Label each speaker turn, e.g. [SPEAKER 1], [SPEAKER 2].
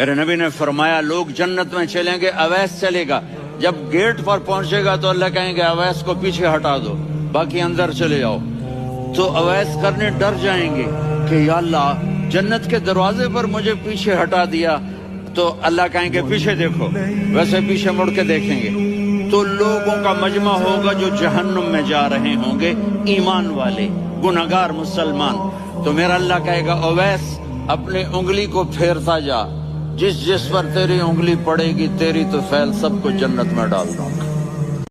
[SPEAKER 1] मेरे नबी ने फरमाया लोग जन्नत में चलेंगे, अवैस चलेगा। जब गेट पर पहुंचेगा तो अल्लाह कहेंगे अवैस को पीछे हटा दो, बाकी अंदर चले जाओ। तो अवैस करने डर जाएंगे कि या अल्लाह जन्नत के दरवाजे पर मुझे पीछे हटा दिया। तो अल्लाह कहेंगे पीछे देखो, वैसे पीछे मुड़ के देखेंगे तो लोगों का मजमा होगा जो जहन्नुम में जा रहे होंगे, ईमान वाले, गुनहगार मुसलमान। तो मेरा अल्लाह कहेगा अवैस अपनी उंगली को फेरता जा, जिस जिस पर तेरी उंगली पड़ेगी तेरी तो फैल सबको जन्नत में डाल दूंगा।